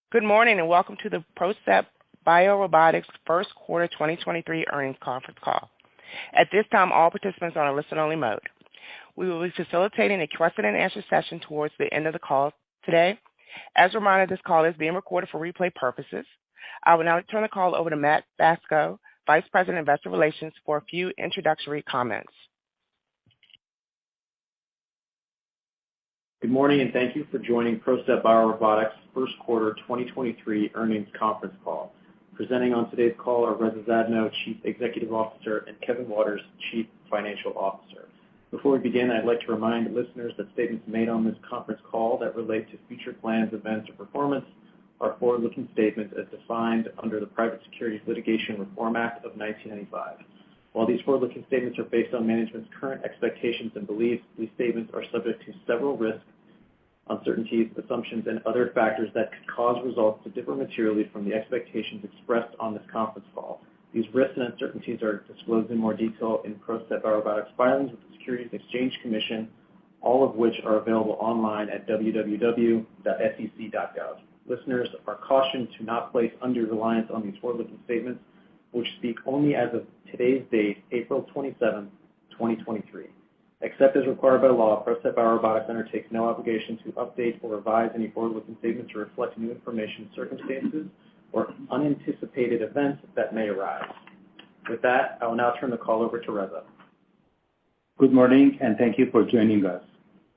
Good morning, and welcome to the PROCEPT BioRobotics first quarter 2023 earnings conference call. At this time, all participants are on a listen-only mode. We will be facilitating a question and answer session towards the end of the call today. As a reminder, this call is being recorded for replay purposes. I will now turn the call over to Matt Bacso, Vice President, Investor Relations, for a few introductory comments. Good morning, and thank you for joining PROCEPT BioRobotics first quarter 2023 earnings conference call. Presenting on today's call are Reza Zadno, Chief Executive Officer, and Kevin Waters, Chief Financial Officer. Before we begin, I'd like to remind listeners that statements made on this conference call that relate to future plans, events, or performance are forward-looking statements as defined under the Private Securities Litigation Reform Act of 1995. While these forward-looking statements are based on management's current expectations and beliefs, these statements are subject to several risks, uncertainties, assumptions, and other factors that could cause results to differ materially from the expectations expressed on this conference call. These risks and uncertainties are disclosed in more detail in PROCEPT BioRobotics filings with the Securities and Exchange Commission, all of which are available online at www.sec.gov. Listeners are cautioned to not place undue reliance on these forward-looking statements, which speak only as of today's date, April 27, 2023. Except as required by law, PROCEPT BioRobotics undertakes no obligation to update or revise any forward-looking statements to reflect new information, circumstances, or unanticipated events that may arise. With that, I will now turn the call over to Reza. Good morning, and thank you for joining us.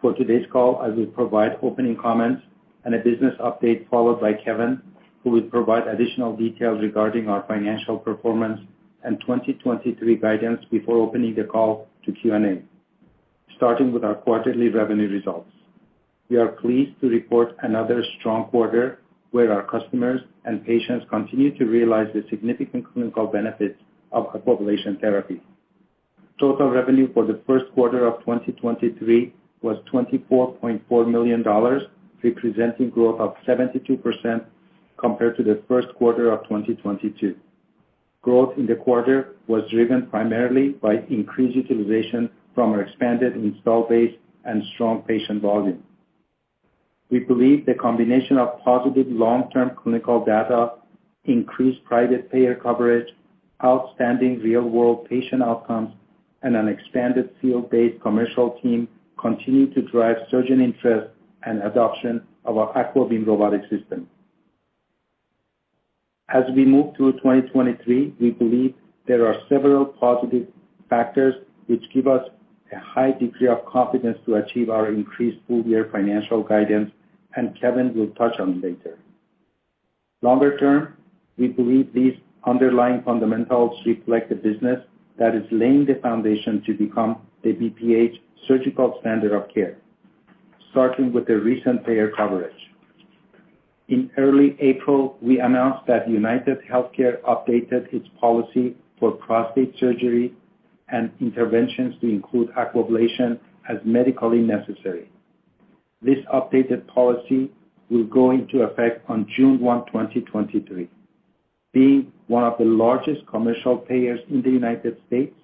For today's call, I will provide opening comments and a business update, followed by Kevin, who will provide additional details regarding our financial performance and 2023 guidance before opening the call to Q&A. Starting with our quarterly revenue results. We are pleased to report another strong quarter where our customers and patients continue to realize the significant clinical benefits of aquablation therapy. Total revenue for the first quarter of 2023 was $24.4 million, representing growth of 72% compared to the first quarter of 2022. Growth in the quarter was driven primarily by increased utilization from our expanded install base and strong patient volume. We believe the combination of positive long-term clinical data, increased private payer coverage, outstanding real-world patient outcomes, and an expanded field-based commercial team continue to drive surgeon interest and adoption of our AquaBeam robotic system. As we move through 2023, we believe there are several positive factors which give us a high degree of confidence to achieve our increased full-year financial guidance, and Kevin will touch on later. Longer term, we believe these underlying fundamentals reflect a business that is laying the foundation to become the BPH surgical standard of care, starting with the recent payer coverage. In early April, we announced that UnitedHealthcare updated its policy for prostate surgery and interventions to include aquablation as medically necessary. This updated policy will go into effect on June 1, 2023. Being one of the largest commercial payers in the United States,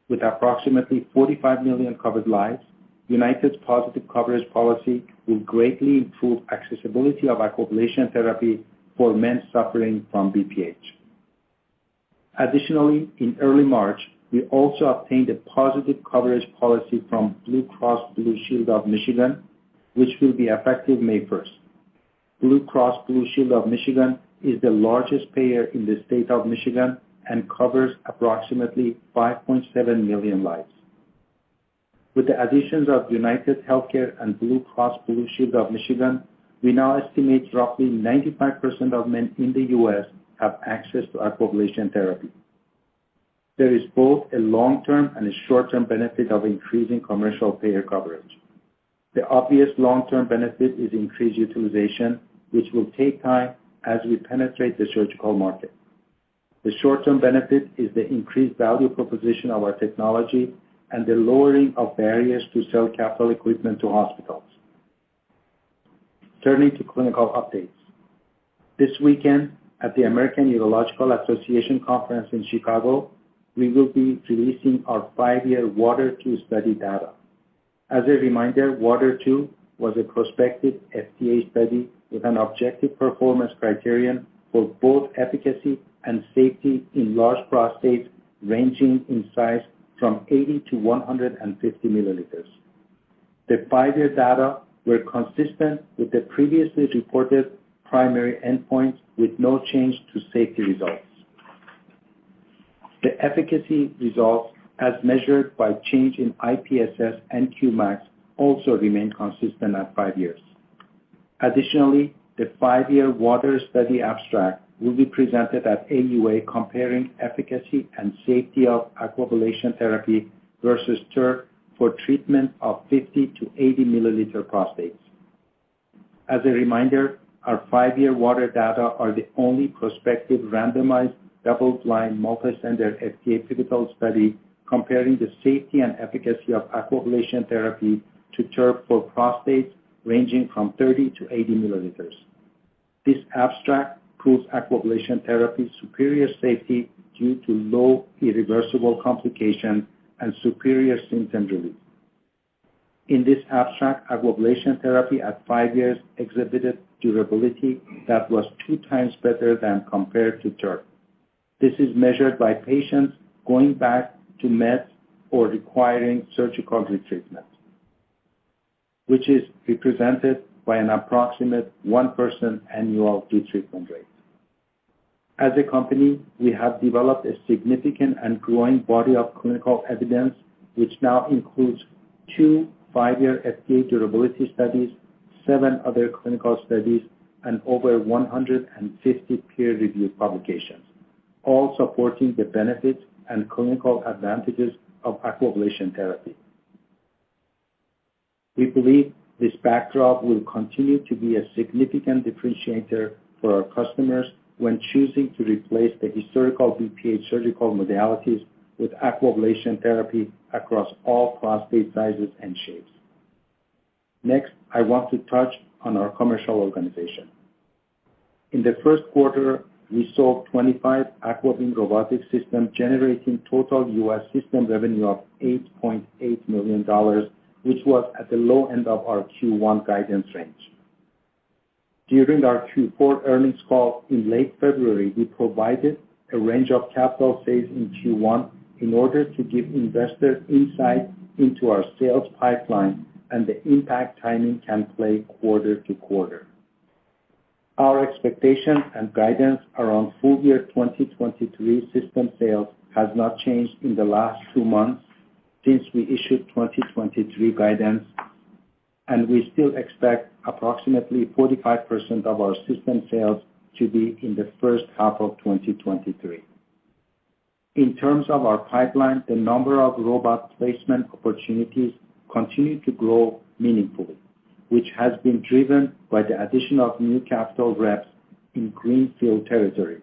with approximately 45 million covered lives, United's positive coverage policy will greatly improve accessibility of aquablation therapy for men suffering from BPH. Additionally, in early March, we also obtained a positive coverage policy from Blue Cross Blue Shield of Michigan, which will be effective May 1st. Blue Cross Blue Shield of Michigan is the largest payer in the state of Michigan and covers approximately 5.7 million lives. With the additions of UnitedHealthcare and Blue Cross Blue Shield of Michigan, we now estimate roughly 95% of men in the U.S. have access to aquablation therapy. There is both a long-term and a short-term benefit of increasing commercial payer coverage. The obvious long-term benefit is increased utilization, which will take time as we penetrate the surgical market. The short-term benefit is the increased value proposition of our technology and the lowering of barriers to sell capital equipment to hospitals. Turning to clinical updates. This weekend, at the American Urological Association conference in Chicago, we will be releasing our 5-year WATER II study data. As a reminder, WATER II was a prospective FDA study with an objective performance criterion for both efficacy and safety in large prostates ranging in size from 80 to 150 milliliters. The 5-year data were consistent with the previously reported primary endpoints with no change to safety results. The efficacy results as measured by change in IPSS and Qmax also remain consistent at 5 years. Additionally, the 5-year water study abstract will be presented at AUA comparing efficacy and safety of aquablation therapy versus TURP for treatment of 50 to 80 milliliter prostates. As a reminder, our 5-year water data are the only prospective randomized double-blind multi-center FDA pivotal study comparing the safety and efficacy of aquablation therapy to TURP for prostates ranging from 30 to 80 milliliters. This abstract proves aquablation therapy's superior safety due to low irreversible complications and superior symptom relief. In this abstract, aquablation therapy at 5 years exhibited durability that was 2 times better than compared to TURP. This is measured by patients going back to meds or requiring surgical retreatment, which is represented by an approximate 1% annual retreatment rate. As a company, we have developed a significant and growing body of clinical evidence, which now includes 2 5-year FDA durability studies, 7 other clinical studies, and over 150 peer-reviewed publications, all supporting the benefits and clinical advantages of aquablation therapy. We believe this backdrop will continue to be a significant differentiator for our customers when choosing to replace the historical BPH surgical modalities with aquablation therapy across all prostate sizes and shapes. Next, I want to touch on our commercial organization. In the first quarter, we sold 25 AquaBeam robotic systems, generating total U.S. system revenue of $8.8 million, which was at the low end of our Q1 guidance range. During our Q4 earnings call in late February, we provided a range of capital sales in Q1 in order to give investors insight into our sales pipeline and the impact timing can play quarter to quarter. Our expectations and guidance around full year 2023 system sales has not changed in the last 2 months since we issued 2023 guidance, and we still expect approximately 45% of our system sales to be in the first half of 2023. In terms of our pipeline, the number of robot placement opportunities continue to grow meaningfully, which has been driven by the addition of new capital reps in greenfield territories.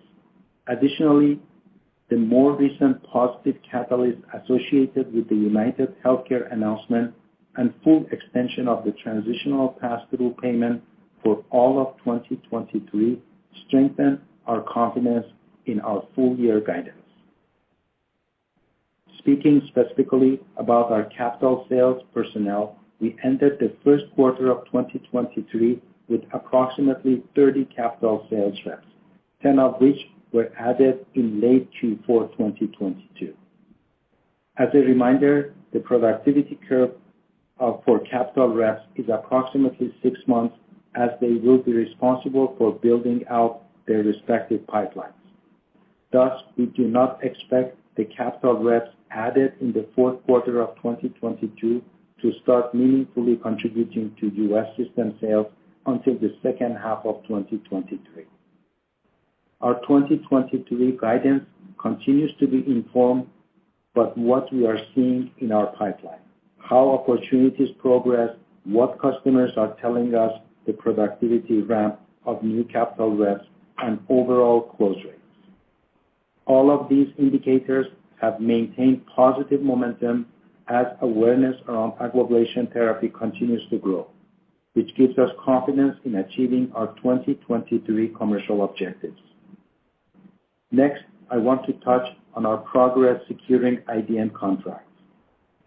Additionally, the more recent positive catalyst associated with the United Healthcare announcement and full extension of the transitional pass-through payment for all of 2023 strengthen our confidence in our full year guidance. Speaking specifically about our capital sales personnel, we ended the first quarter of 2023 with approximately 30 capital sales reps, 10 of which were added in late Q4 2022. As a reminder, the productivity curve for capital reps is approximately 6 months, as they will be responsible for building out their respective pipelines. Thus, we do not expect the capital reps added in the fourth quarter of 2022 to start meaningfully contributing to U.S. system sales until the second half of 2023. Our 2023 guidance continues to be informed by what we are seeing in our pipeline, how opportunities progress, what customers are telling us the productivity ramp of new capital reps, and overall close rates. All of these indicators have maintained positive momentum as awareness around aquablation therapy continues to grow, which gives us confidence in achieving our 2023 commercial objectives. Next, I want to touch on our progress securing IDN contracts.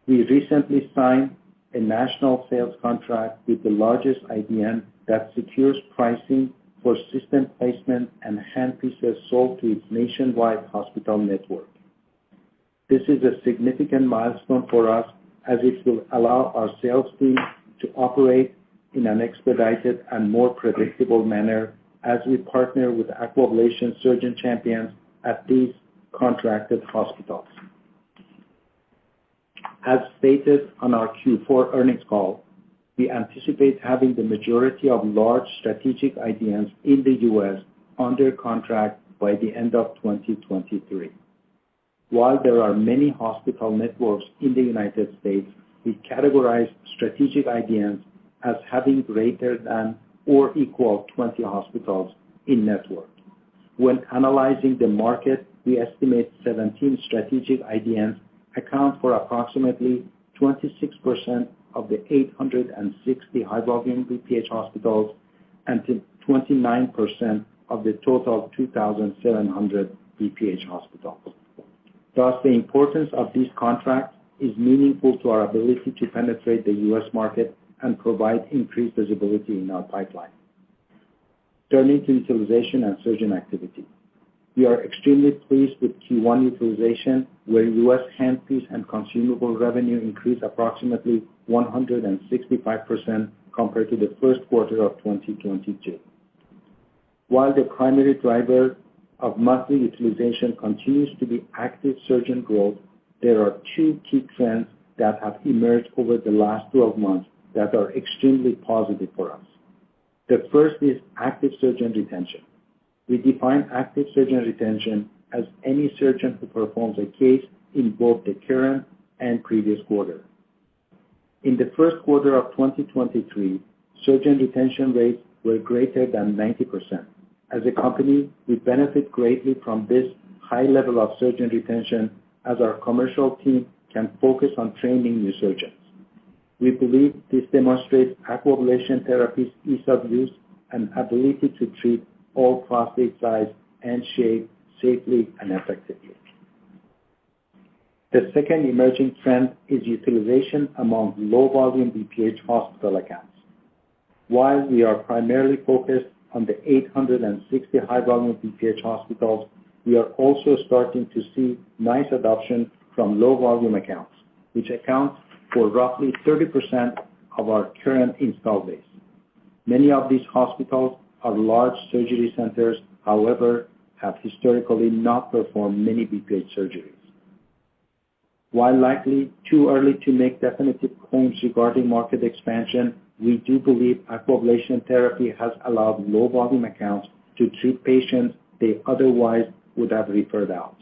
We recently signed a national sales contract with the largest IDN that secures pricing for system placement and handpieces sold to its nationwide hospital network. This is a significant milestone for us as it will allow our sales team to operate in an expedited and more predictable manner as we partner with Aquablation surgeon champions at these contracted hospitals. As stated on our Q4 earnings call, we anticipate having the majority of large strategic IDNs in the U.S. under contract by the end of 2023. While there are many hospital networks in the United States, we categorize strategic IDNs as having greater than or equal 20 hospitals in network. When analyzing the market, we estimate 17 strategic IDNs account for approximately 26% of the 860 high-volume BPH hospitals and 29% of the total 2,700 BPH hospitals. Thus, the importance of these contracts is meaningful to our ability to penetrate the U.S. market and provide increased visibility in our pipeline. Turning to utilization and surgeon activity. We are extremely pleased with Q1 utilization, where U.S. handpiece and consumable revenue increased approximately 165% compared to the first quarter of 2022. While the primary driver of monthly utilization continues to be active surgeon growth, there are two key trends that have emerged over the last 12 months that are extremely positive for us. The first is active surgeon retention. We define active surgeon retention as any surgeon who performs a case in both the current and previous quarter. In the first quarter of 2023, surgeon retention rates were greater than 90%. As a company, we benefit greatly from this high level of surgeon retention as our commercial team can focus on training new surgeons. We believe this demonstrates Aquablation therapy's ease of use and ability to treat all prostate size and shape safely and effectively. The second emerging trend is utilization among low-volume BPH hospital accounts. While we are primarily focused on the 860 high-volume BPH hospitals, we are also starting to see nice adoption from low-volume accounts, which account for roughly 30% of our current install base. Many of these hospitals are large surgery centers, however, have historically not performed many BPH surgeries. While likely too early to make definitive claims regarding market expansion, we do believe Aquablation therapy has allowed low-volume accounts to treat patients they otherwise would have referred out.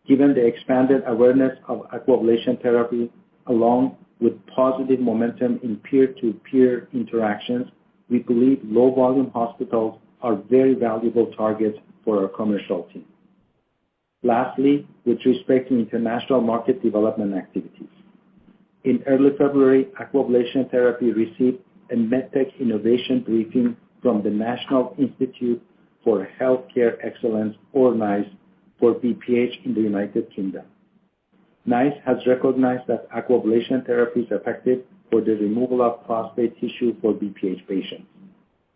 Given the expanded awareness of Aquablation therapy, along with positive momentum in peer-to-peer interactions, we believe low-volume hospitals are very valuable targets for our commercial team. Lastly, with respect to international market development activities. In early February, Aquablation therapy received a MedTech Innovation Briefing from the National Institute for Healthcare Excellence, or NICE, for BPH in the United Kingdom. NICE has recognized that Aquablation therapy is effective for the removal of prostate tissue for BPH patients.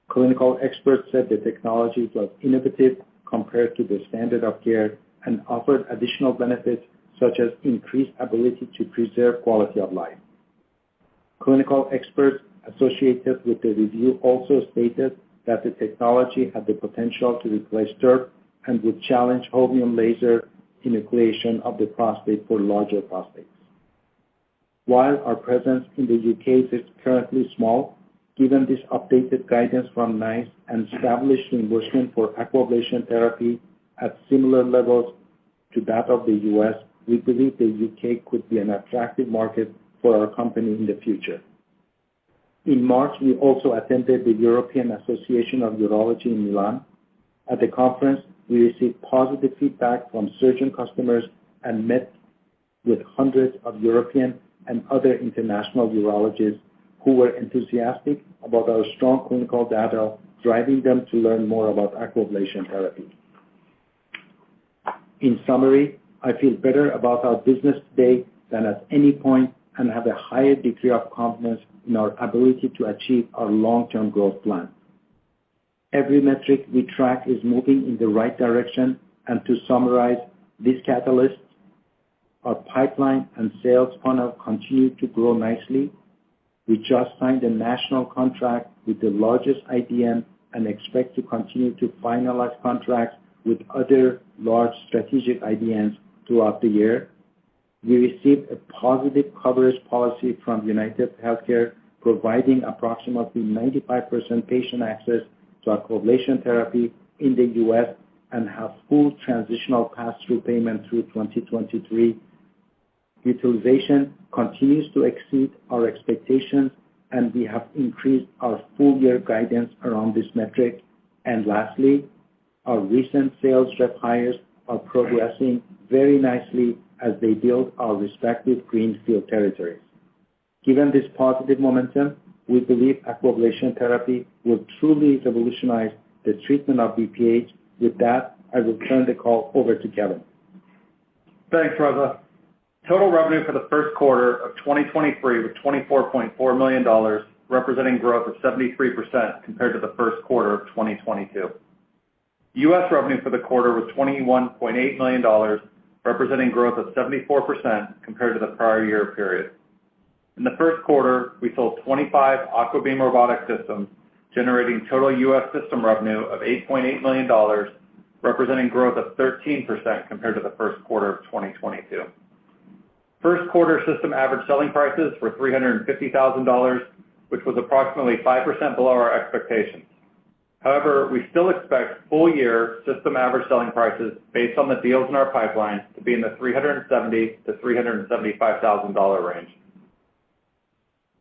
Clinical experts said the technology was innovative compared to the standard of care and offered additional benefits such as increased ability to preserve quality of life. Clinical experts associated with the review also stated that the technology had the potential to replace TURP and would challenge holmium laser enucleation of the prostate for larger prostates. While our presence in the UK is currently small, given this updated guidance from NICE and established reimbursement for Aquablation therapy at similar levels to that of the US, we believe the UK could be an attractive market for our company in the future. In March, we also attended the European Association of Urology in Milan. At the conference, we received positive feedback from surgeon customers and met with hundreds of European and other international urologists who were enthusiastic about our strong clinical data, driving them to learn more about Aquablation therapy. In summary, I feel better about our business today than at any point and have a higher degree of confidence in our ability to achieve our long-term growth plan. Every metric we track is moving in the right direction, and to summarize these catalysts, our pipeline and sales funnel continue to grow nicely. We just signed a national contract with the largest IDN and expect to continue to finalize contracts with other large strategic IDNs throughout the year. We received a positive coverage policy from United Healthcare, providing approximately 95% patient access to aquablation therapy in the U.S. and have full transitional pass-through payment through 2023. Utilization continues to exceed our expectations, and we have increased our full-year guidance around this metric. And lastly, our recent sales rep hires are progressing very nicely as they build our respective greenfield territories. Given this positive momentum, we believe aquablation therapy will truly revolutionize the treatment of BPH. With that, I will turn the call over to Kevin. Thanks, Reza. Total revenue for the first quarter of 2023 was $24.4 million, representing growth of 73% compared to the first quarter of 2022. U.S. revenue for the quarter was $21.8 million, representing growth of 74% compared to the prior year period. In the first quarter, we sold 25 AquaBeam robotic systems, generating total U.S. system revenue of $8.8 million, representing growth of 13% compared to the first quarter of 2022. First quarter system average selling prices were $350,000, which was approximately 5% below our expectations. However, we still expect full year system average selling prices based on the deals in our pipeline to be in the $370,000 to $375,000 range.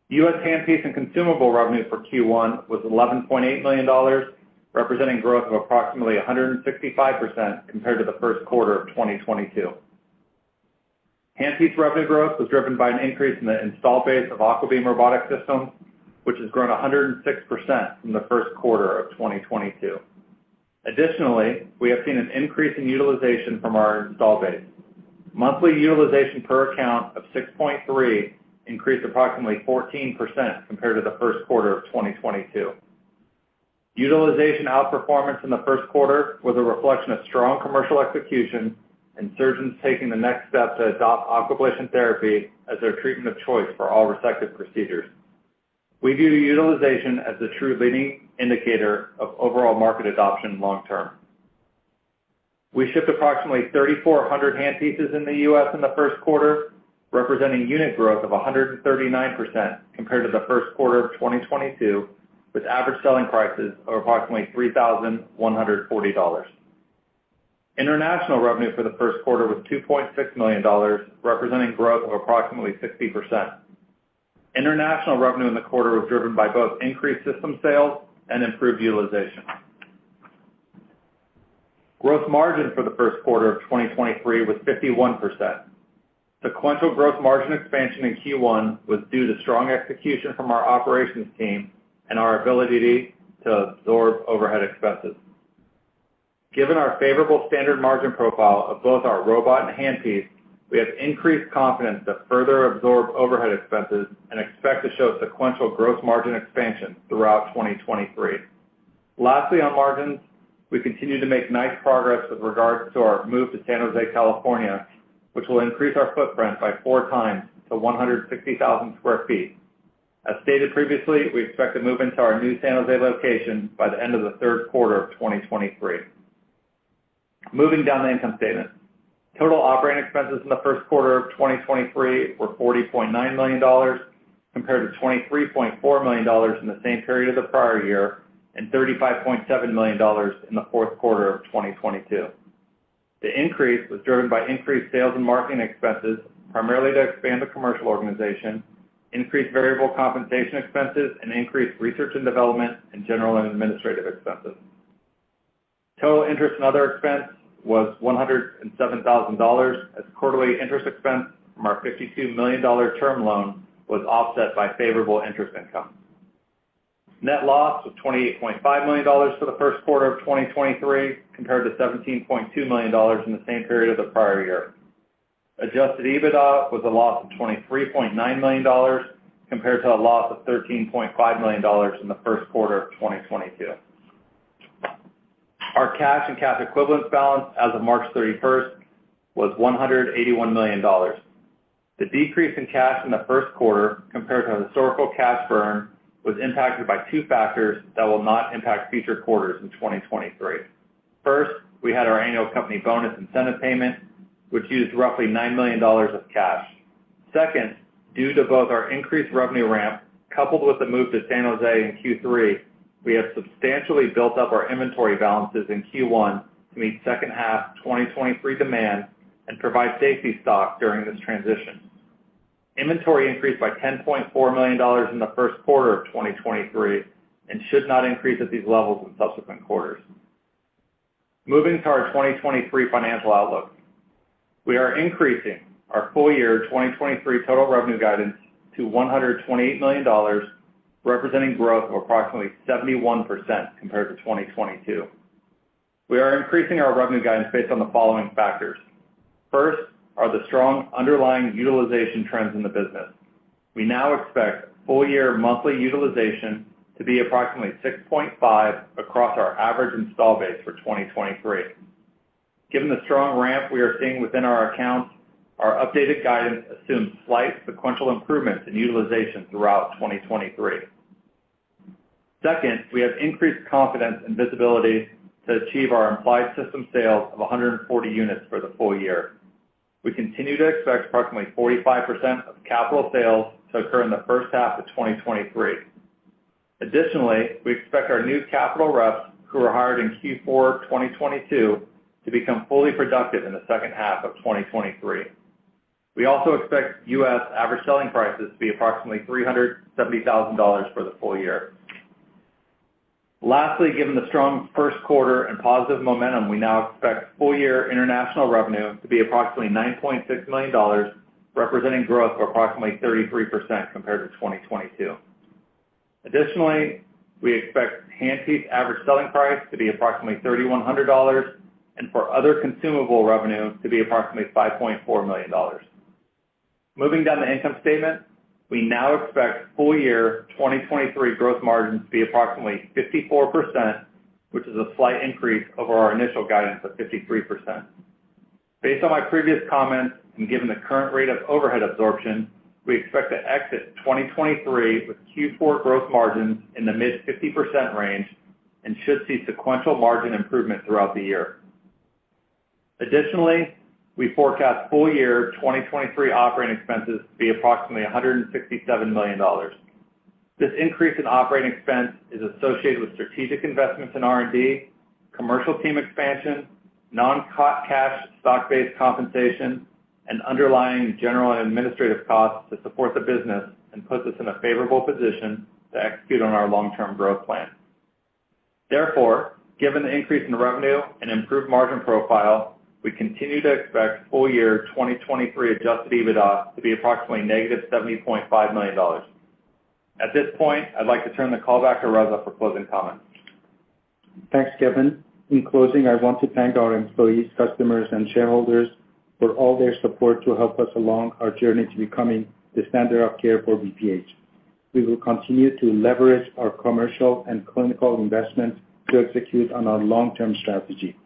U.S. handpiece and consumable revenue for Q1 was $11.8 million, representing growth of approximately 165% compared to the first quarter of 2022. Handpiece revenue growth was driven by an increase in the install base of AquaBeam robotic systems, which has grown 106% from the first quarter of 2022. Additionally, we have seen an increase in utilization from our install base. Monthly utilization per account of 6.3 increased approximately 14% compared to the first quarter of 2022. Utilization outperformance in the first quarter was a reflection of strong commercial execution and surgeons taking the next step to adopt aquablation therapy as their treatment of choice for all resective procedures. We view utilization as the true leading indicator of overall market adoption long term. We shipped approximately 3,400 handpieces in the U.S. in the first quarter, representing unit growth of 139% compared to the first quarter of 2022, with average selling prices of approximately $3,140. International revenue for the first quarter was $2.6 million, representing growth of approximately 60%. International revenue in the quarter was driven by both increased system sales and improved utilization. Gross margin for the first quarter of 2023 was 51%. Sequential gross margin expansion in Q1 was due to strong execution from our operations team and our ability to absorb overhead expenses. Given our favorable standard margin profile of both our robot and handpiece, we have increased confidence to further absorb overhead expenses and expect to show sequential gross margin expansion throughout 2023. Lastly, on margins, we continue to make nice progress with regards to our move to San Jose, California, which will increase our footprint by 4 times to 160,000 square feet. As stated previously, we expect to move into our new San Jose location by the end of the third quarter of 2023. Moving down the income statement. Total operating expenses in the first quarter of 2023 were $40.9 million compared to $23.4 million in the same period of the prior year and $35.7 million in the fourth quarter of 2022. The increase was driven by increased sales and marketing expenses, primarily to expand the commercial organization, increased variable compensation expenses, and increased research and development and general and administrative expenses. Total interest and other expense was $107,000 as quarterly interest expense from our $52 million term loan was offset by favorable interest income. Net loss was $28.5 million for the first quarter of 2023 compared to $17.2 million in the same period of the prior year. Adjusted EBITDA was a loss of $23.9 million compared to a loss of $13.5 million in the first quarter of 2022. Our cash and cash equivalents balance as of March 31st was $181 million. The decrease in cash in the first quarter compared to historical cash burn was impacted by two factors that will not impact future quarters in 2023. First, we had our annual company bonus incentive payment, which used roughly $9 million of cash. Second, due to both our increased revenue ramp coupled with the move to San Jose in Q3, we have substantially built up our inventory balances in Q1 to meet second half 2023 demand and provide safety stock during this transition. Inventory increased by $10.4 million in the first quarter of 2023 and should not increase at these levels in subsequent quarters. Moving to our 2023 financial outlook. We are increasing our full year 2023 total revenue guidance to $128 million, representing growth of approximately 71% compared to 2022. We are increasing our revenue guidance based on the following factors. First are the strong underlying utilization trends in the business. We now expect full year monthly utilization to be approximately 6.5 across our average install base for 2023. Given the strong ramp we are seeing within our accounts, our updated guidance assumes slight sequential improvements in utilization throughout 2023. Second, we have increased confidence and visibility to achieve our implied system sales of 140 units for the full year. We continue to expect approximately 45% of capital sales to occur in the first half of 2023. Additionally, we expect our new capital reps who were hired in Q4 2022 to become fully productive in the second half of 2023. We also expect U.S. average selling prices to be approximately $370,000 for the full year. Lastly, given the strong first quarter and positive momentum, we now expect full year international revenue to be approximately $9.6 million, representing growth of approximately 33% compared to 2022. Additionally, we expect handpiece average selling price to be approximately $3,100 and for other consumable revenue to be approximately $5.4 million. Moving down the income statement, we now expect full year 2023 gross margins to be approximately 54%, which is a slight increase over our initial guidance of 53%. Based on my previous comments and given the current rate of overhead absorption, we expect to exit 2023 with Q4 gross margins in the mid 50% range and should see sequential margin improvement throughout the year. Additionally, we forecast full year 2023 operating expenses to be approximately $167 million. This increase in operating expense is associated with strategic investments in R&D, commercial team expansion, non-cash stock-based compensation, and underlying general and administrative costs to support the business and puts us in a favorable position to execute on our long-term growth plan. Therefore, given the increase in revenue and improved margin profile, we continue to expect full year 2023 adjusted EBITDA to be approximately negative $70.5 million. At this point, I'd like to turn the call back to Reza for closing comments. Thanks, Kevin. In closing, I want to thank our employees, customers, and shareholders for all their support to help us along our journey to becoming the standard of care for BPH. We will continue to leverage our commercial and clinical investments to execute on our long-term strategy.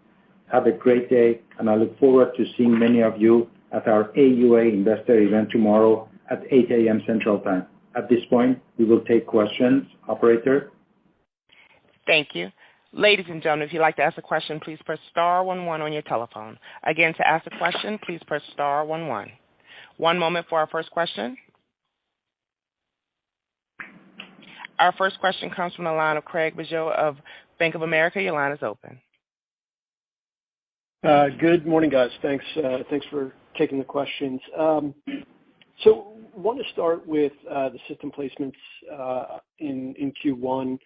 Have a great day, and I look forward to seeing many of you at our AUA investor event tomorrow at 8 a.m. Central Time. At this point, we will take questions. Operator? Thank you. Ladies and gentlemen, if you'd like to ask a question, please press star 11 on your telephone. Again, to ask a question, please press star 11. One moment for our first question. Our first question comes from the line of Craig Bijou of Bank of America. Your line is open. Good morning, guys. Thanks for taking the questions. Want to start with the system placements in Q1.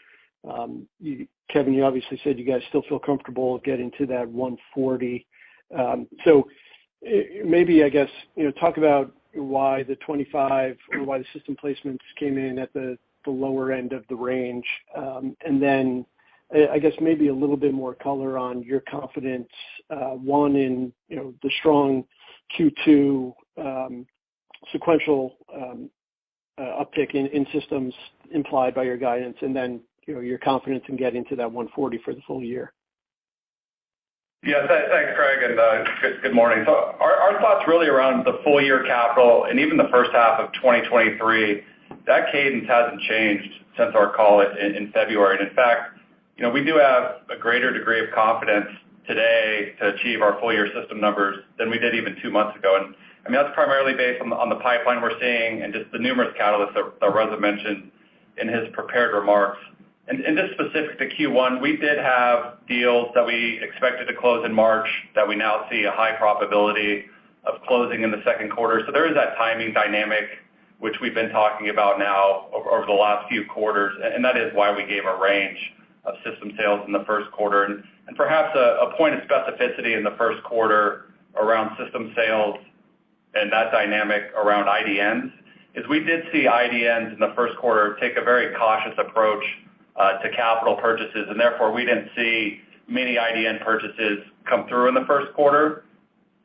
Kevin, you obviously said you guys still feel comfortable getting to that 140. Maybe, I guess, talk about why the 25 or why the system placements came in at the lower end of the range. Then I guess maybe a little bit more color on your confidence, one in, the strong Q2 sequential uptick in systems implied by your guidance, and then, your confidence in getting to that 140 for the full year. Yeah, thanks, Craig, and good morning. So our thoughts really around the full year capital and even the first half of 2023, that cadence hasn't changed since our call in February. And in fact, we do have a greater degree of confidence today to achieve our full year system numbers than we did even 2 months ago. And I mean, that's primarily based on the pipeline we're seeing and just the numerous catalysts that Reza mentioned in his prepared remarks. And just specific to Q1, we did have deals that we expected to close in March that we now see a high probability of closing in the second quarter. So there is that timing dynamic, which we've been talking about now over the last few quarters, and that is why we gave a range of system sales in the first quarter. And perhaps a point of specificity in the first quarter around system sales and that dynamic around IDNs is we did see IDNs in the first quarter take a very cautious approach to capital purchases, and therefore we didn't see many IDN purchases come through in the first quarter.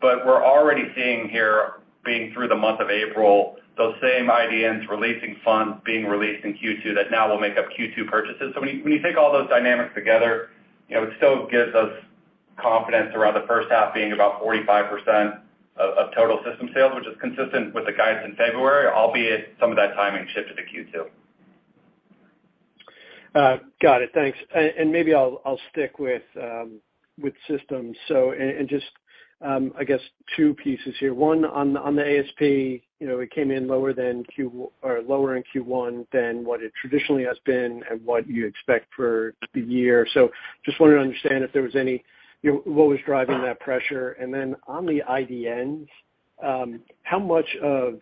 But we're already seeing here, being through the month of April, those same IDNs releasing funds being released in Q2 that now will make up Q2 purchases. So when you take all those dynamics together, it still gives us confidence around the first half being about 45% of total system sales, which is consistent with the guidance in February, albeit some of that timing shifted to Q2. Got it. Thanks. And maybe I'll stick with systems. So, and just, I guess 2 pieces here. One on the ASP, it came in lower in Q1 than what it traditionally has been and what you expect for the year. So just wanted to understand if there was any, what was driving that pressure. And then on the IDNs, how much of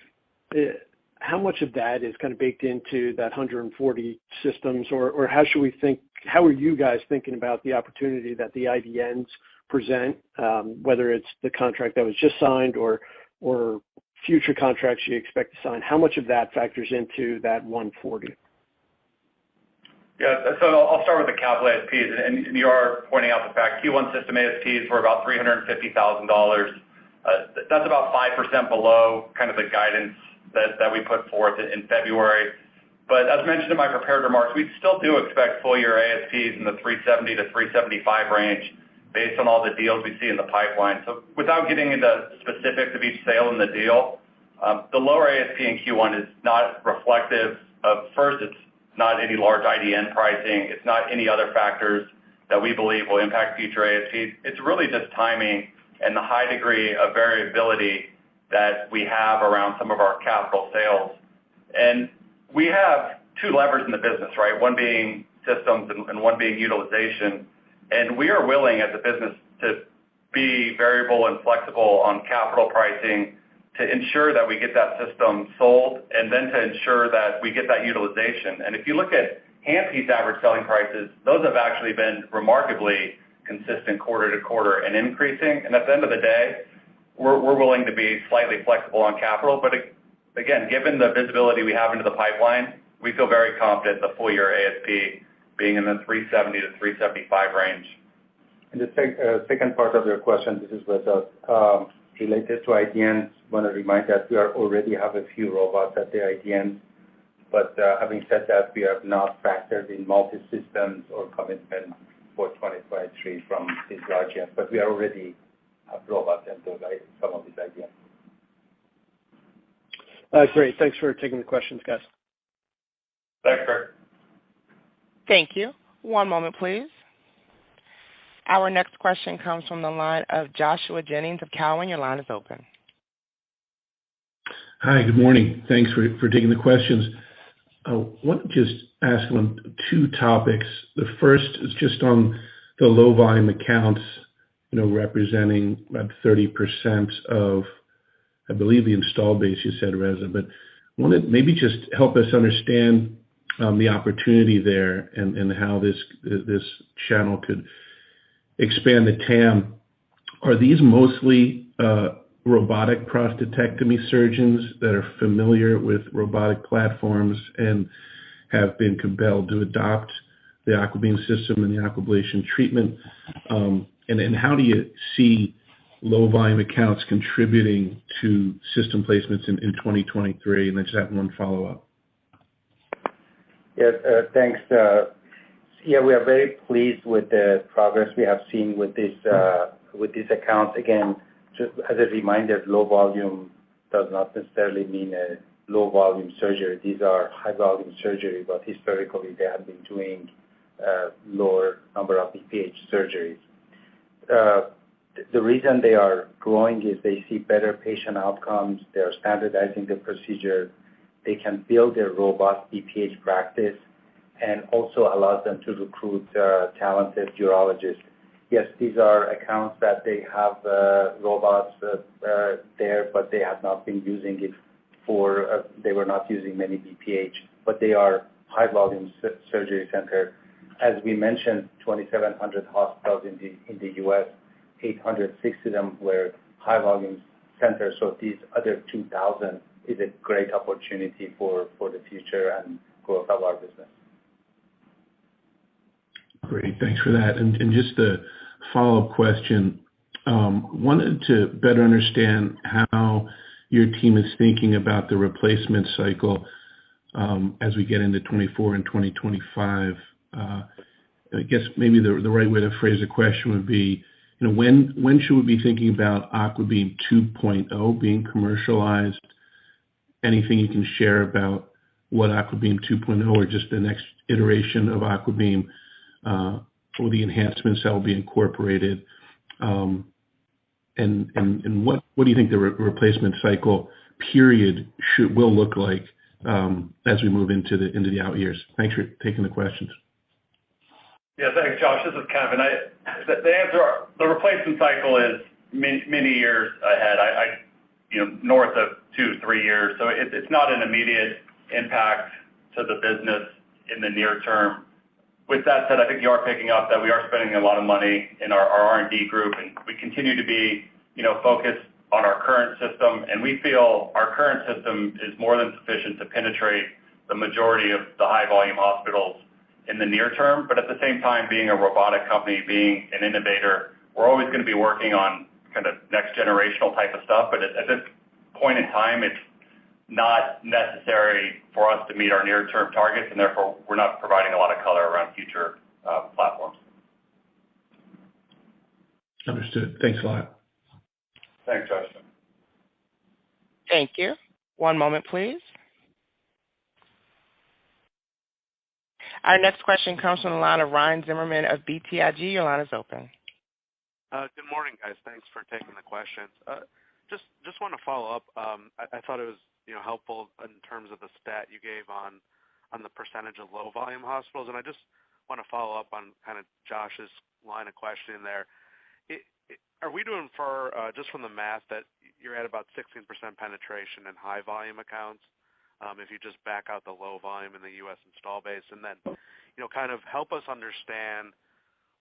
that is kind of baked into that 140 systems, or how are you guys thinking about the opportunity that the IDNs present, whether it's the contract that was just signed or future contracts you expect to sign? How much of that factors into that 140? Yeah, so I'll start with the capital ASPs, and you are pointing out the fact Q1 system ASPs were about $350,000. That's about 5% below kind of the guidance that we put forth in February. But as mentioned in my prepared remarks, we still do expect full year ASPs in the 370 to 375 range based on all the deals we see in the pipeline. So without getting into specifics of each sale in the deal, the lower ASP in Q1 is not reflective of, first, it's not any large IDN pricing. It's not any other factors that we believe will impact future ASPs. It's really just timing and the high degree of variability that we have around some of our capital sales. And we have 2 levers in the business, right? One being systems and one being utilization. And we are willing as a business to be variable and flexible on capital pricing to ensure that we get that system sold and then to ensure that we get that utilization. And if you look at handpiece average selling prices, those have actually been remarkably consistent quarter to quarter and increasing. And at the end of the day, we're willing to be slightly flexible on capital. But again, given the visibility we have into the pipeline, we feel very confident the full year ASP being in the 370 to 375 range. And the second part of your question, this is Reza, related to IDNs. I want to remind that we already have a few robots at the IDNs, but having said that, we have not factored in multi-systems or commitment for 2023 from these IDNs, but we already have robots at some of these IDNs. Great. Thanks for taking the questions, guys. Thanks, Craig. Thank you. One moment, please. Our next question comes from the line of Joshua Jennings of Cowen. Your line is open. Hi, good morning. Thanks for taking the questions. I want to just ask on 2 topics. The first is just on the low volume accounts, representing about 30% of, I believe, the install base, you said, Reza, but I want to maybe just help us understand the opportunity there and how this channel could expand the TAM. Are these mostly robotic prostatectomy surgeons that are familiar with robotic platforms and have been compelled to adopt the AquaBeam system and the aquablation treatment? And how do you see low volume accounts contributing to system placements in 2023? And I just have one follow-up. Yes, thanks. Yeah, we are very pleased with the progress we have seen with these accounts. Again, just as a reminder, low volume does not necessarily mean a low volume surgery. These are high volume surgery, but historically they have been doing lower number of BPH surgeries. The reason they are growing is they see better patient outcomes. They are standardizing the procedure. They can build a robust BPH practice, and also allows them to recruit talented urologists. Yes, these are accounts that they have robots there, but they have not been using it for, they were not using many BPH, but they are high volume surgery center. As we mentioned, 2,700 hospitals in the U.S., 860 of them were high volume centers. So these other 2,000 is a great opportunity for the future and growth of our business. Great, thanks for that. And just a follow-up question, wanted to better understand how your team is thinking about the replacement cycle as we get into 24 and 2025. I guess maybe the right way to phrase the question would be, you know, when should we be thinking about AquaBeam 2.0 being commercialized? Anything you can share about what AquaBeam 2.0 or just the next iteration of AquaBeam or the enhancements that will be incorporated? And what do you think the replacement cycle period will look like as we move into the out years? Thanks for taking the questions. Yeah, thanks, Josh. This is Kevin. The answer, the replacement cycle is many years ahead. North of 2-3 years. So it's not an immediate impact to the business in the near term. With that said, I think you are picking up that we are spending a lot of money in our R&D group, and we continue to be, focused on our current system, and we feel our current system is more than sufficient to penetrate the majority of the high volume hospitals in the near term. But at the same time, being a robotic company, being an innovator, we're always going to be working on kind of next generational type of stuff. But at this point in time, it's not necessary for us to meet our near-term targets, and therefore we're not providing a lot of color around future platforms. Understood. Thanks a lot. Thanks, Josh. Thank you. One moment, please. Our next question comes from the line of Ryan Zimmerman of BTIG. Your line is open. Good morning, guys. Thanks for taking the questions. Just want to follow up. I thought it was helpful in terms of the stat you gave on the percentage of low volume hospitals, and I just want to follow up on kind of Josh's line of questioning there. Are we to infer just from the math that you're at about 16% penetration in high volume accounts if you just back out the low volume in the U.S. install base, and then kind of help us understand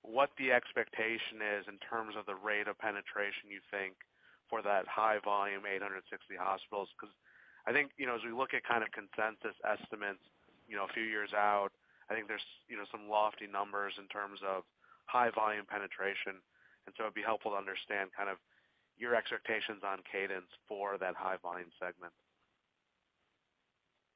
what the expectation is in terms of the rate of penetration you think for that high volume 860 hospitals? Because I think, as we look at kind of consensus estimates, a few years out, I think there's, some lofty numbers in terms of high volume penetration. And so it'd be helpful to understand kind of your expectations on cadence for that high volume segment.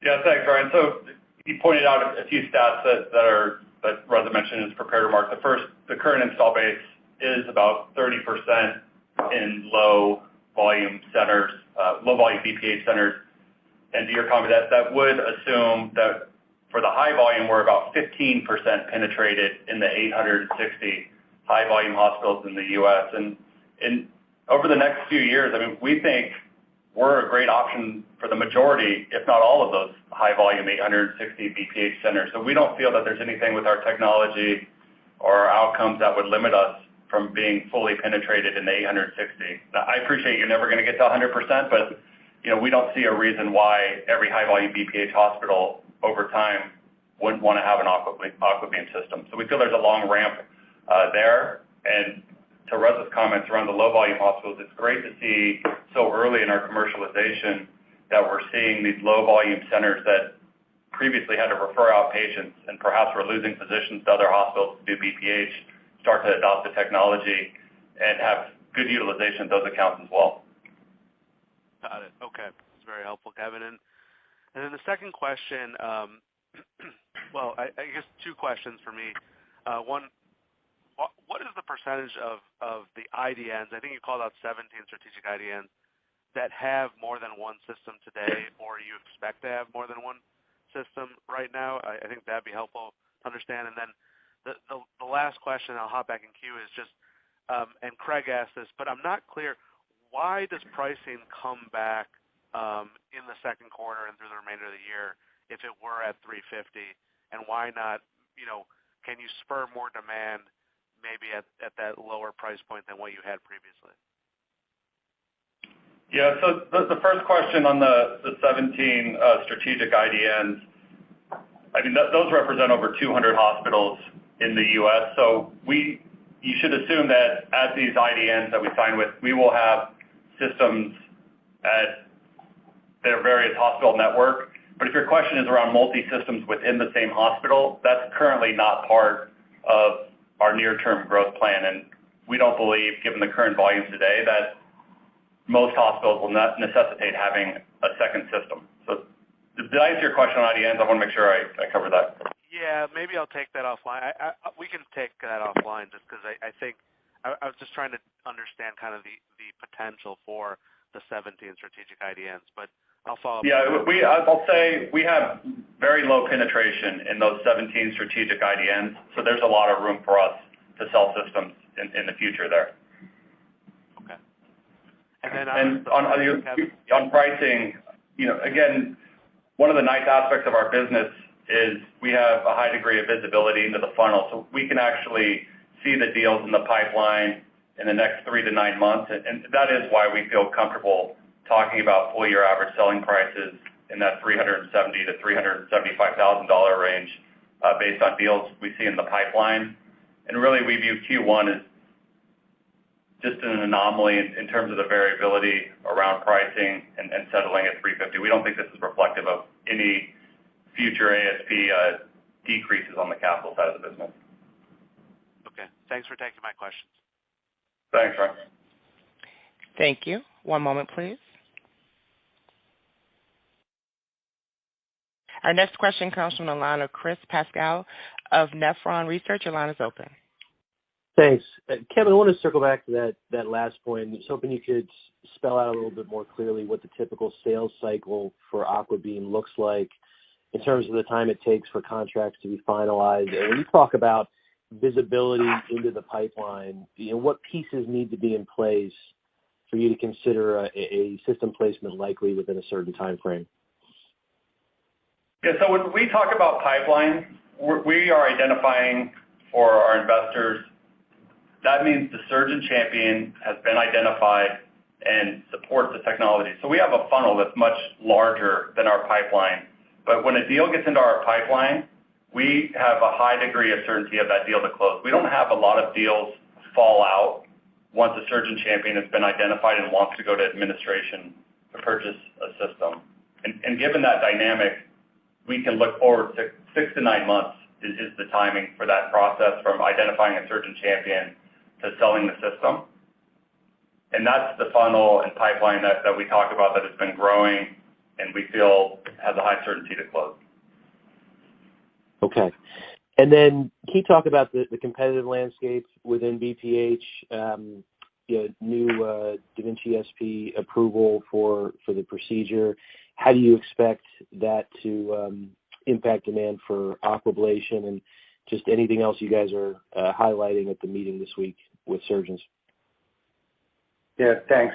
Yeah, thanks, Ryan. So you pointed out a few stats that Reza mentioned in his prepared remarks. The first, the current install base is about 30% in low volume centers, low volume BPH centers. And to your comment, that would assume that for the high volume, we're about 15% penetrated in the 860 high volume hospitals in the U.S. And over the next few years, we think we're a great option for the majority, if not all of those high volume 860 BPH centers. So we don't feel that there's anything with our technology or our outcomes that would limit us from being fully penetrated in the 860. Now, I appreciate you're never going to get to 100%, but we don't see a reason why every high volume BPH hospital over time wouldn't want to have an AquaBeam system. So we feel there's a long ramp there. And to Reza's comments around the low volume hospitals, it's great to see so early in our commercialization that we're seeing these low volume centers that previously had to refer out patients and perhaps were losing physicians to other hospitals to do BPH start to adopt the technology and have good utilization at those accounts as well. Got it. Okay. That's very helpful, Kevin. And then the second question, well, I guess two questions for me. One, what is the percentage of the IDNs, I think you called out 17 strategic IDNs, that have more than one system today, or you expect to have more than one system right now? I think that'd be helpful to understand. And then the last question, I'll hop back in queue, is just, and Craig asked this, but I'm not clear, why does pricing come back in the second quarter and through the remainder of the year if it were at $350, and why not, can you spur more demand maybe at that lower price point than what you had previously? Yeah, so the first question on the 17 strategic IDNs, I mean, those represent over 200 hospitals in the U.S. So you should assume that at these IDNs that we sign with, we will have systems at their various hospital network. But if your question is around multi-systems within the same hospital, that's currently not part of our near-term growth plan. And we don't believe, given the current volumes today, that most hospitals will not necessitate having a second system. So did I answer your question on IDNs? I want to make sure I cover that. Yeah, maybe I'll take that offline. We can take that offline just because I think I was just trying to understand kind of the potential for the 17 strategic IDNs, but I'll follow up. Yeah, I'll say we have very low penetration in those 17 strategic IDNs, so there's a lot of room for us to sell systems in the future there. Okay. And then on pricing, again, one of the nice aspects of our business is we have a high degree of visibility into the funnel, so we can actually see the deals in the pipeline in the next 3 to 9 months, and that is why we feel comfortable talking about full year average selling prices in that $370,000 to $375,000 range based on deals we see in the pipeline. And really we view Q1 as just an anomaly in terms of the variability around pricing and settling at $350. We don't think this is reflective of any future ASP decreases on the capital side of the business. Okay. Thanks for taking my questions. Thanks, Ryan. Thank you. One moment, please. Our next question comes from the line of Chris Pasquale of Nephron Research. Your line is open. Thanks. Kevin, I want to circle back to that last point. I was hoping you could spell out a little bit more clearly what the typical sales cycle for AquaBeam looks like in terms of the time it takes for contracts to be finalized. And when you talk about visibility into the pipeline, what pieces need to be in place for you to consider a system placement likely within a certain time frame? Yeah, so when we talk about pipeline, we are identifying for our investors, that means the surgeon champion has been identified and supports the technology. So we have a funnel that's much larger than our pipeline. But when a deal gets into our pipeline, we have a high degree of certainty of that deal to close. We don't have a lot of deals fall out once a surgeon champion has been identified and wants to go to administration to purchase a system. And given that dynamic, we can look forward to 6 to 9 months is the timing for that process from identifying a surgeon champion to selling the system. And that's the funnel and pipeline that we talk about that has been growing and we feel has a high certainty to close. Okay. And then can you talk about the competitive landscape within BPH, new Da Vinci SP approval for the procedure? How do you expect that to impact demand for aquablation, and just anything else you guys are highlighting at the meeting this week with surgeons? Yeah, thanks.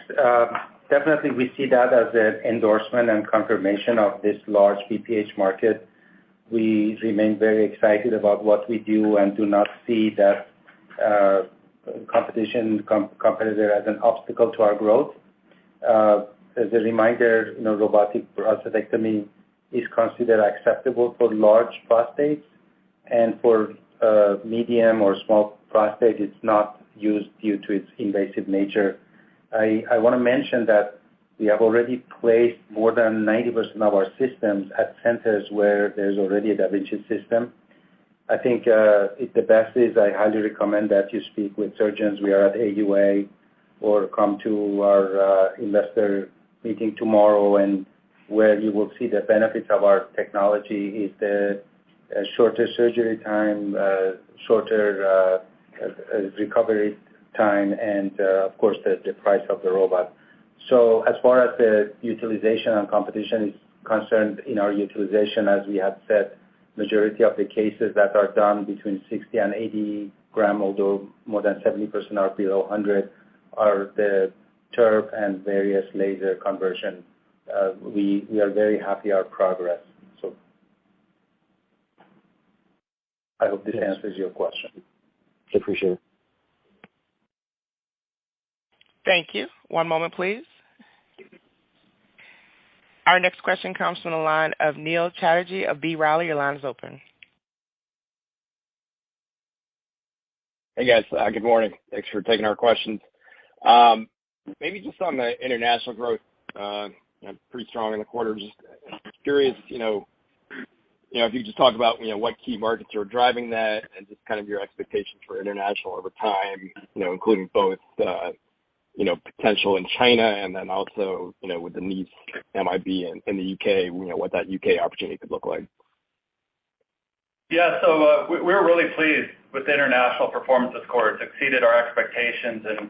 Definitely we see that as an endorsement and confirmation of this large BPH market. We remain very excited about what we do and do not see that competitor as an obstacle to our growth. As a reminder, robotic prostatectomy is considered acceptable for large prostates, and for medium or small prostate, it's not used due to its invasive nature. I want to mention that we have already placed more than 90% of our systems at centers where there's already a Da Vinci system. I think the best is I highly recommend that you speak with surgeons. We are at AUA or come to our investor meeting tomorrow, and where you will see the benefits of our technology is the shorter surgery time, shorter recovery time, and of course the price of the robot. So as far as the utilization and competition is concerned, in our utilization, as we have said, majority of the cases that are done between 60 and 80 gram, although more than 70% are below 100, are the TURP and various laser conversion. We are very happy our progress. So I hope this answers your question. I appreciate it. Thank you. One moment, please. Our next question comes from the line of Neil Chatterjee of B. Riley. Your line is open. Hey, guys. Good morning. Thanks for taking our questions. Maybe just on the international growth, pretty strong in the quarter. Just curious, if you could just talk about, what key markets are driving that and just kind of your expectations for international over time, including both, potential in China and then also, with the NICE MIB in the UK, what that UK opportunity could look like. Yeah, so we're really pleased with the international performance this quarter. It's exceeded our expectations, and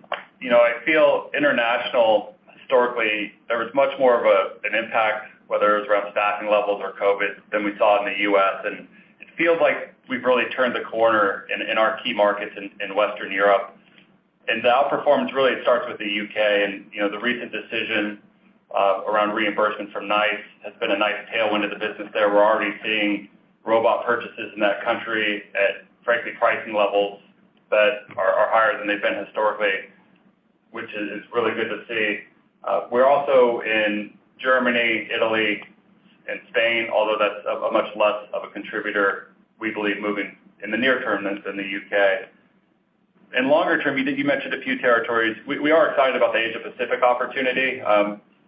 I feel international historically there was much more of an impact, whether it was around staffing levels or COVID, than we saw in the U.S. And it feels like we've really turned the corner in our key markets in Western Europe. And the outperformance really starts with the UK, and the recent decision around reimbursement from NICE has been a nice tailwind to the business there. We're already seeing robot purchases in that country at, frankly, pricing levels that are higher than they've been historically, which is really good to see. We're also in Germany, Italy, and Spain, although that's a much less of a contributor, we believe, moving in the near term than the UK. In longer term, you mentioned a few territories. We are excited about the Asia Pacific opportunity.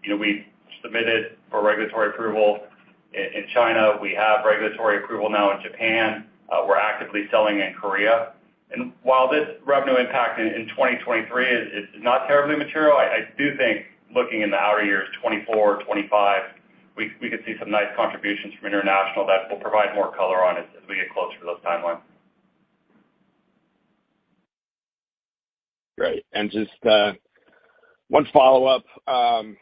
We submitted for regulatory approval in China. We have regulatory approval now in Japan. We're actively selling in Korea. And while this revenue impact in 2023 is not terribly material, I do think looking in the outer years, 24, 25, we could see some nice contributions from international that will provide more color on as we get closer to those timelines. Great. And just one follow-up. I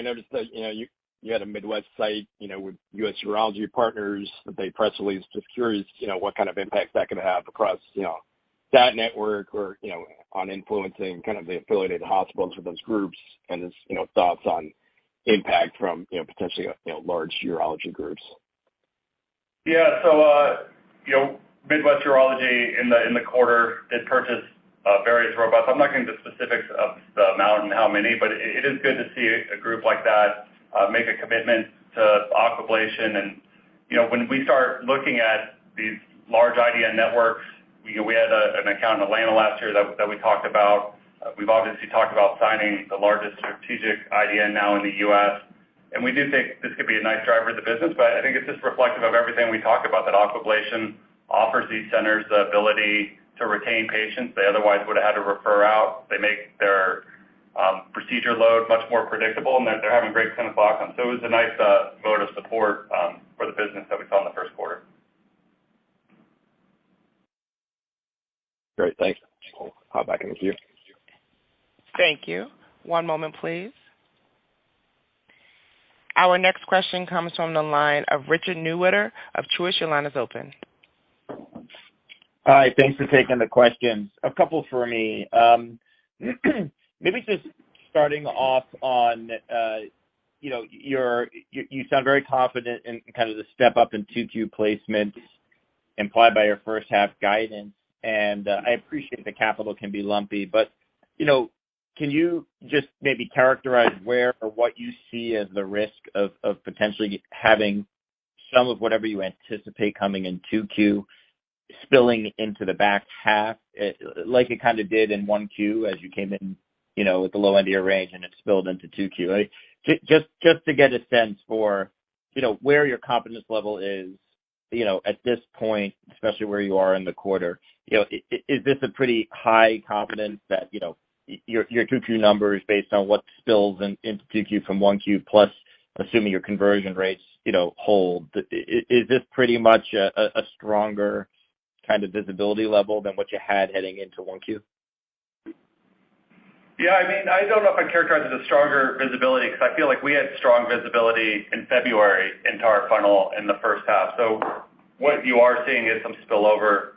noticed that you had a Midwest site, with U.S. Urology Partners that they press release. Just curious, what kind of impact that could have across, that network or, on influencing kind of the affiliated hospitals with those groups, and just, thoughts on impact from, potentially, large urology groups. Yeah. So, Midwest Urology in the quarter did purchase various robots. I'm not getting into specifics of the amount and how many, but it is good to see a group like that make a commitment to aquablation. And, when we start looking at these large IDN networks, we had an account in Atlanta last year that we talked about. We've obviously talked about signing the largest strategic IDN now in the U.S. And we do think this could be a nice driver of the business, but I think it's just reflective of everything we talk about, that aquablation offers these centers the ability to retain patients they otherwise would have had to refer out. They make their procedure load much more predictable, and they're having great clinical outcomes. So it was a nice vote of support for the business that we saw in the first quarter. Great, thanks. I'll hop back in the queue. Thank you. One moment, please. Our next question comes from the line of Richard Newitter of Truist. Your line is open. Hi, thanks for taking the questions. A couple for me. Maybe just starting off on, you sound very confident in kind of the step up in 2Q placements implied by your first half guidance. And I appreciate the capital can be lumpy, but, can you just maybe characterize where or what you see as the risk of potentially having some of whatever you anticipate coming in 2Q spilling into the back half, like it kind of did in 1Q as you came in, at the low end of your range and it spilled into 2Q? Right? Just to get a sense for, where your confidence level is, at this point, especially where you are in the quarter. Is this a pretty high confidence that, your 2Q numbers based on what spills into 2Q from 1Q, plus assuming your conversion rates, hold. Is this pretty much a stronger kind of visibility level than what you had heading into 1Q? Yeah, I mean, I don't know if I'd characterize it as stronger visibility because I feel like we had strong visibility in February into our funnel in the first half. So what you are seeing is some spillover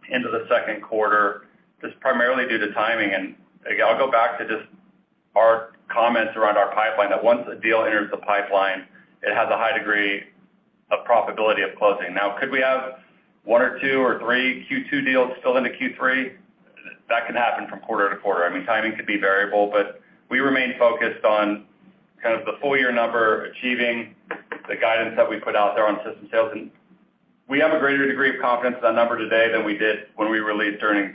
into the second quarter, just primarily due to timing. And again, I'll go back to just our comments around our pipeline, that once a deal enters the pipeline, it has a high degree of probability of closing. Now, could we have one or two or three Q2 deals spill into Q3? That can happen from quarter to quarter. I mean, timing could be variable, but we remain focused on kind of the full year number, achieving the guidance that we put out there on system sales. And we have a greater degree of confidence in that number today than we did when we released earnings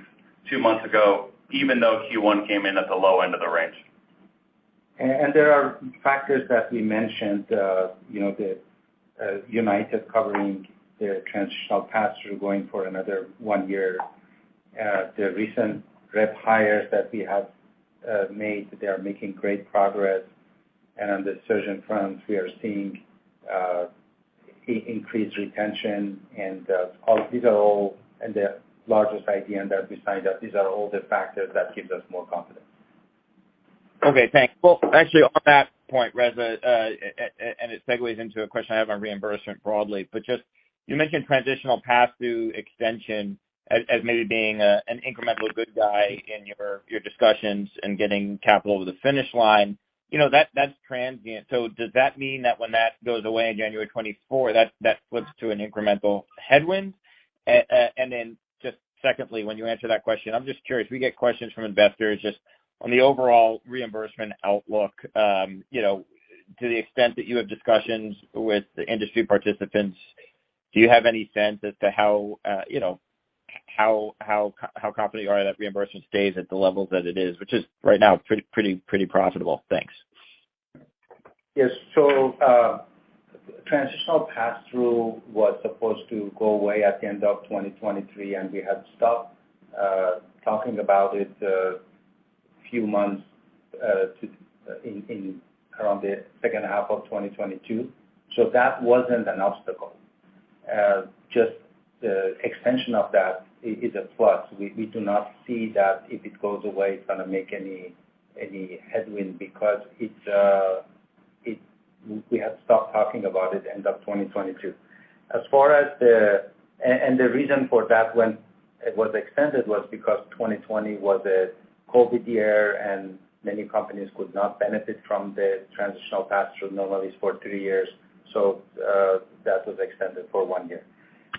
2 months ago, even though Q1 came in at the low end of the range. And there are factors that we mentioned, the United covering the transitional pass-through going for another 1 year. The recent rep hires that we have made, they are making great progress. And on the surgeon front, we are seeing increased retention, and these are all, and the largest IDN that we signed up, these are all the factors that gives us more confidence. Okay, thanks. Well, actually, on that point, Reza, and it segues into a question I have on reimbursement broadly, but just you mentioned transitional pass-through extension as maybe being an incremental good guy in your discussions and getting capital over the finish line. That's transient. So does that mean that when that goes away in January 24, that flips to an incremental headwind? And then just secondly, when you answer that question, I'm just curious, we get questions from investors just on the overall reimbursement outlook, to the extent that you have discussions with the industry participants, do you have any sense as to how confident you are that reimbursement stays at the levels that it is, which is right now pretty profitable? Thanks. Yes. So transitional pass-through was supposed to go away at the end of 2023, and we had stopped talking about it a few months in around the second half of 2022. So that wasn't an obstacle. Just the extension of that is a plus. We do not see that if it goes away, it's going to make any headwind because we had stopped talking about it end of 2022. As far as the reason for that when it was extended was because 2020 was a COVID year and many companies could not benefit from the transitional pass-through. Normally it's for 3 years. So that was extended for 1 year.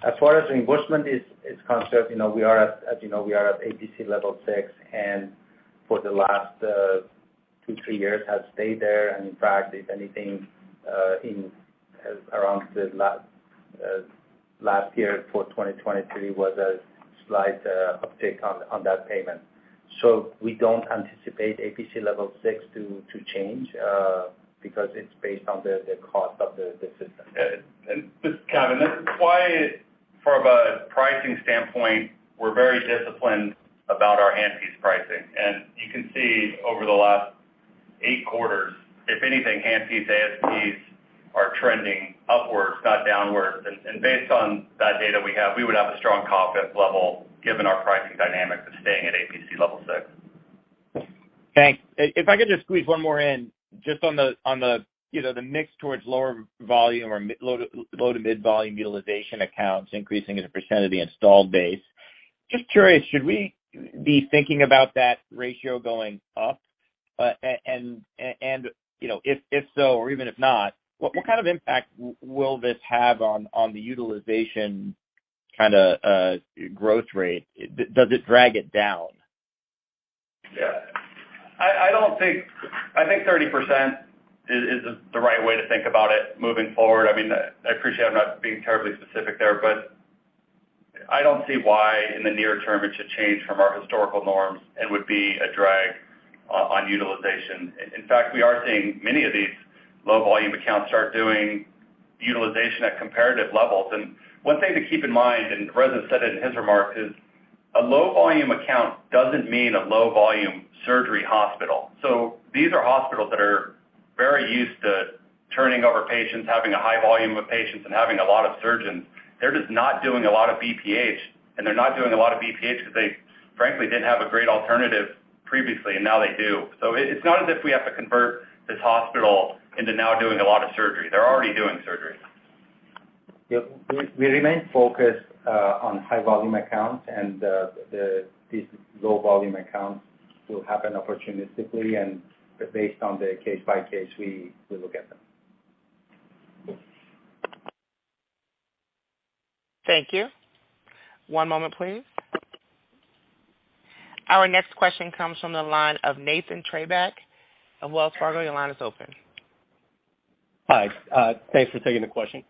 As far as reimbursement is concerned, we are at APC level 6, and for the last 2-3 years has stayed there. And in fact, if anything, around the last year for 2023 was a slight uptick on that payment. So we don't anticipate APC level 6 to change because it's based on the cost of the system. And this, Kevin, that's why from a pricing standpoint, we're very disciplined about our handpiece pricing. And you can see over the last 8 quarters, if anything, handpiece ASPs are trending upwards, not downwards. And based on that data we have, we would have a strong confidence level given our pricing dynamics of staying at APC level 6. Thanks. If I could just squeeze one more in, just on the the mix towards lower volume or low to mid volume utilization accounts increasing as a percent of the installed base. Just curious, should we be thinking about that ratio going up? And if so, or even if not, what kind of impact will this have on the utilization kind of growth rate? Does it drag it down? Yeah. I think 30% is the right way to think about it moving forward. I mean, I appreciate I'm not being terribly specific there, but I don't see why in the near term it should change from our historical norms and would be a drag on utilization. In fact, we are seeing many of these low volume accounts start doing utilization at comparative levels. And one thing to keep in mind, and Reza said it in his remarks, is a low volume account doesn't mean a low volume surgery hospital. So these are hospitals that are very used to turning over patients, having a high volume of patients, and having a lot of surgeons. They're just not doing a lot of BPH, and they're not doing a lot of BPH because they, frankly, didn't have a great alternative previously, and now they do. So it's not as if we have to convert this hospital into now doing a lot of surgery. They're already doing surgery. Yeah, we remain focused on high volume accounts, and these low volume accounts will happen opportunistically, and based on the case by case, we look at them. Thank you. One moment, please. Our next question comes from the line of Nathan Treybeck of Wells Fargo. Your line is open. Hi. Thanks for taking the question.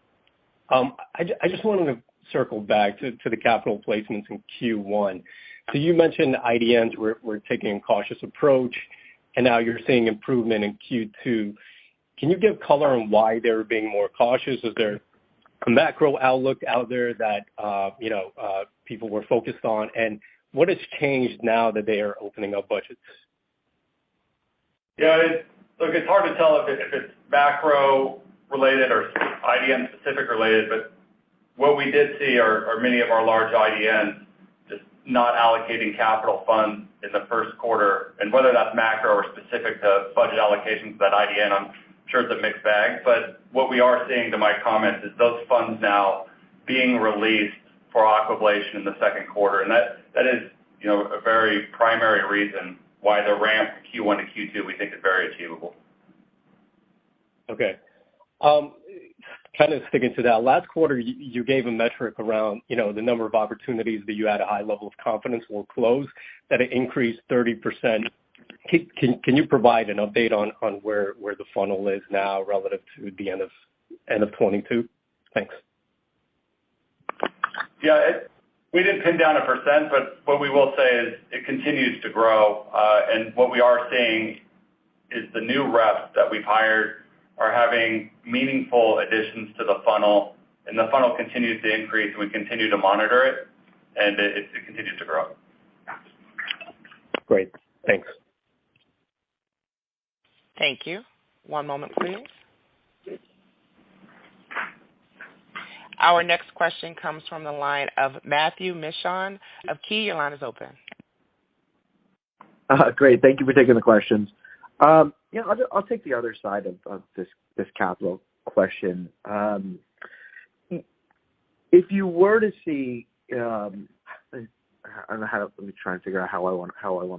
I just wanted to circle back to the capital placements in Q1. So you mentioned IDNs were taking a cautious approach, and now you're seeing improvement in Q2. Can you give color on why they're being more cautious? Is there a macro outlook out there that people were focused on, and what has changed now that they are opening up budgets? Yeah, it's hard to tell if it's macro related or IDN specific related, but what we did see are many of our large IDNs just not allocating capital funds in the first quarter, and whether that's macro or specific to budget allocations to that IDN, I'm sure it's a mixed bag. But what we are seeing, to my comments, is those funds now being released for aquablation in the second quarter, and that is a very primary reason why the ramp from Q1 to Q2 we think is very achievable. Okay. Kind of sticking to that, last quarter you gave a metric around the number of opportunities that you had a high level of confidence will close, that it increased 30%. Can you provide an update on where the funnel is now relative to the end of 22? Thanks. Yeah, we didn't pin down a percent, but what we will say is it continues to grow, and what we are seeing is the new reps that we've hired are having meaningful additions to the funnel, and the funnel continues to increase, and we continue to monitor it, and it continues to grow. Great. Thanks. Thank you. One moment, please. Our next question comes from the line of Matthew Mishan of Key. Your line is open. Great. Thank you for taking the questions. I'll take the other side of this capital question. If you were to see, I don't know how. Let me try and figure out how I want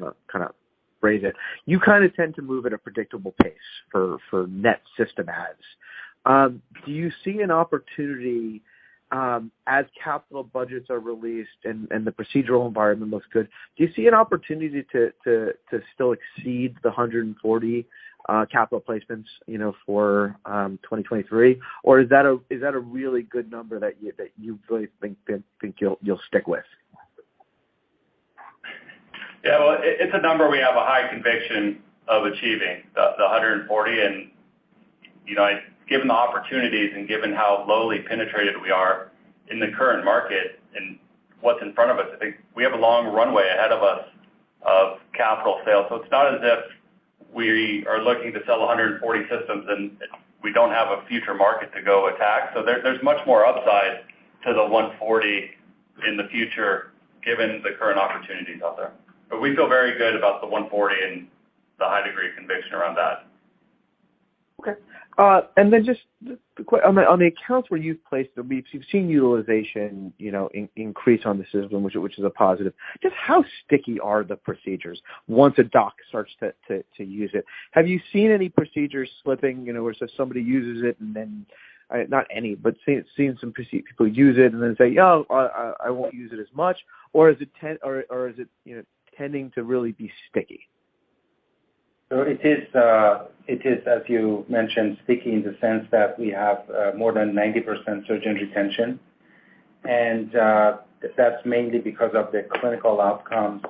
to kind of phrase it. You kind of tend to move at a predictable pace for net system adds. Do you see an opportunity as capital budgets are released and the procedural environment looks good? Do you see an opportunity to still exceed the 140 capital placements, for 2023, or is that a really good number that you really think you'll stick with? Yeah, well, it's a number we have a high conviction of achieving, the 140, and given the opportunities and given how lowly penetrated we are in the current market and what's in front of us, I think we have a long runway ahead of us of capital sales. So it's not as if we are looking to sell 140 systems and we don't have a future market to go attack. So there's much more upside to the 140 in the future given the current opportunities out there. But we feel very good about the 140 and the high degree of conviction around that. Okay. And then just on the accounts where you've placed them, you've seen utilization, increase on the system, which is a positive. Just how sticky are the procedures once a doc starts to use it? Have you seen any procedures slipping, where somebody uses it and then, not any, but seeing some people use it and then say, I won't use it as much, or is it tending to really be sticky? So it is, as you mentioned, sticky in the sense that we have more than 90% surgeon retention, and that's mainly because of the clinical outcomes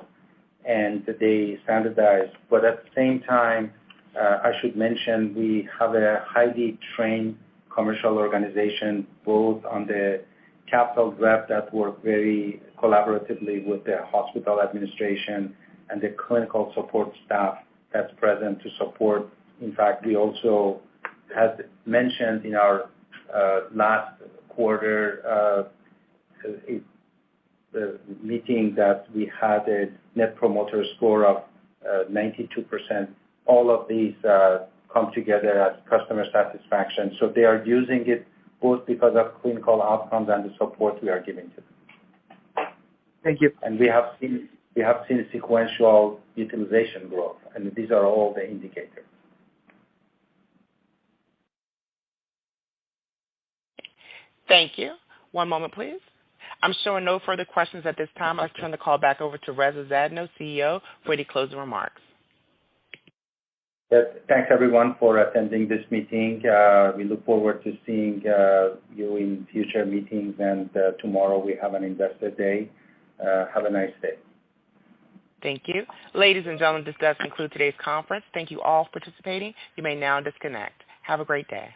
and they standardize. But at the same time, I should mention we have a highly trained commercial organization, both on the capital rep that work very collaboratively with the hospital administration and the clinical support staff that's present to support. In fact, we also had mentioned in our last quarter the meeting that we had a net promoter score of 92%. All of these come together as customer satisfaction. So they are using it both because of clinical outcomes and the support we are giving to them. Thank you. And we have seen sequential utilization growth, and these are all the indicators. Thank you. One moment, please. I'm showing no further questions at this time. I'll turn the call back over to Reza Zadno, CEO, for any closing remarks. Yes, thanks, everyone, for attending this meeting. We look forward to seeing you in future meetings, and tomorrow we have an Investor Day. Have a nice day. Thank you. Ladies and gentlemen, this does conclude today's conference. Thank you all for participating. You may now disconnect. Have a great day.